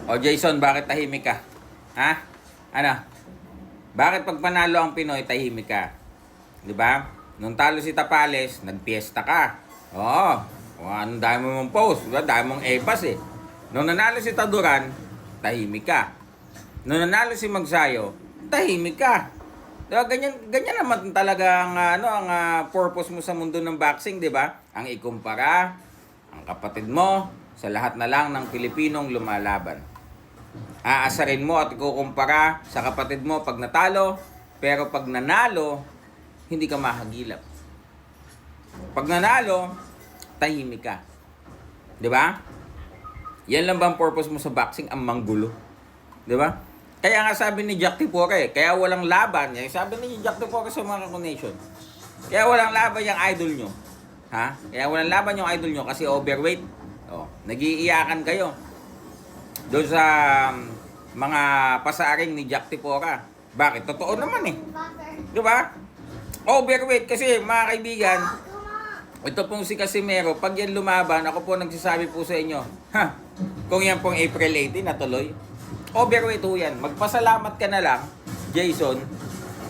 O Jason, bakit tahimik ka? Ha? Ano? Bakit pag panalo ang Pinoy, tahimik ka? Di ba? Nung talo si Tapales, nagpiesta ka. Oo. Ang dami mong post. Diba? Dami mong epas eh. Nung nanalo si Taduran, tahimik ka. Nung nanalo si Magsayo, tahimik ka. Diba? Ganyan naman talaga ang purpose mo sa mundo ng boxing, di ba? Ang ikumpara, ang kapatid mo, sa lahat na lang ng Pilipinong lumalaban. Aasarin mo at ikukumpara sa kapatid mo pag natalo, pero pag nanalo, hindi ka mahagilap. Pag nanalo, tahimik ka. 'Di ba? Yan lang bang purpose mo sa boxing, ang manggulo? 'Di ba? Kaya nga sabi ni Jack Tipore, kaya walang laban. Sabi ni Jack Tipore sa mga Nation, kaya walang laban yung idol nyo. Ha? Kaya walang laban yung idol nyo kasi overweight. Oh, nag-iiyakan kayo doon sa mga pasaring ni Jack Tipora. Bakit? Totoo naman eh. Di ba? Overweight kasi mga kaibigan, ito pong si Casimero, pag yan lumaban, ako po nagsasabi po sa inyo, kung yan pong April 18 natuloy, overweight po yan. Magpasalamat ka na lang, Jason,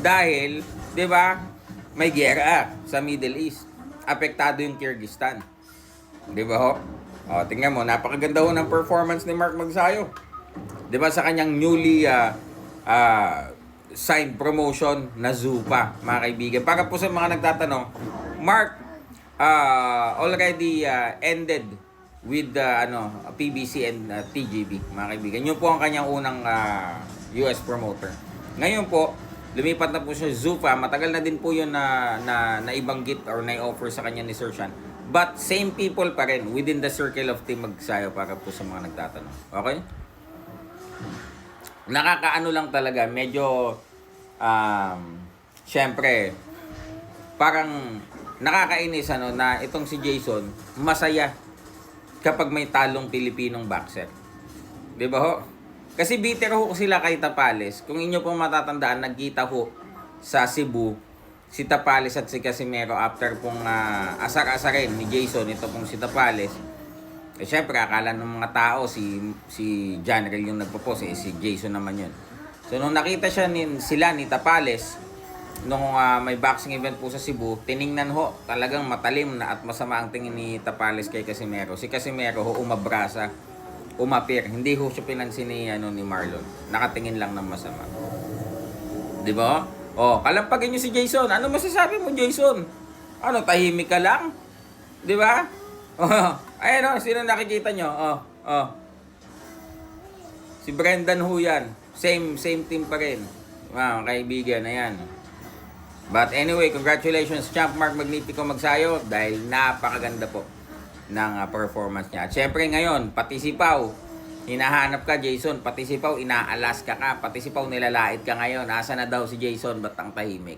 dahil, di ba, may giyera sa Middle East. Apektado yung Kyrgyzstan. Di ba ho? O, tingnan mo, napakaganda ho ng performance ni Mark Magsayo. Di ba sa kanyang newly signed promotion na Zupa, mga kaibigan. Para po sa mga nagtatanong, Mark already ended with PBC and TJB, mga kaibigan. Yun po ang kanyang unang US promoter. Ngayon po, lumipat na po siya Zupa. Matagal na din po yun na ibanggit or na-offer sa kanya ni Sir Sean. But same people pa rin within the circle of Team Magsayo para po sa mga nagtatanong. Okay? Nakakaano lang talaga. Medyo, syempre, parang nakakainis na itong si Jason, masaya kapag may talong Pilipinong boxer. Di ba ho? Kasi bitter ho sila kay Tapales. Kung inyo pong matatandaan, nagkita ho sa Cebu si Tapales at si Casimero after pong asar-asarin ni Jason, ito pong si Tapales. Eh syempre, akala ng mga tao si Janrel yung nagpo-post, si Jason naman yun. So nung nakita sila ni Tapales, nung may boxing event po sa Cebu, tiningnan ho, talagang matalim na at masama ang tingin ni Tapales kay Casimero. Si Casimero ho, umabrasa, umapir. Hindi ho siya pinansin ni Marlon. Nakatingin lang ng masama. Di ba? Oh, kalampagin niyo si Jason. Ano masasabi mo, Jason? Ano, tahimik ka lang? Di ba? Oh, ayan o, sino nakikita nyo? Si Brendan ho yan. Same team pa rin. Wow, kaibigan, ayan. But anyway, congratulations, Champ Mark Magnifico Magsayo, dahil napakaganda po ng performance niya. At syempre ngayon, pati si Pau, hinahanap ka, Jason. Pati si Pau, inaalas ka. Pati si Pau, nilalait ka ngayon. Asa na daw si Jason, ba't ang tahimik?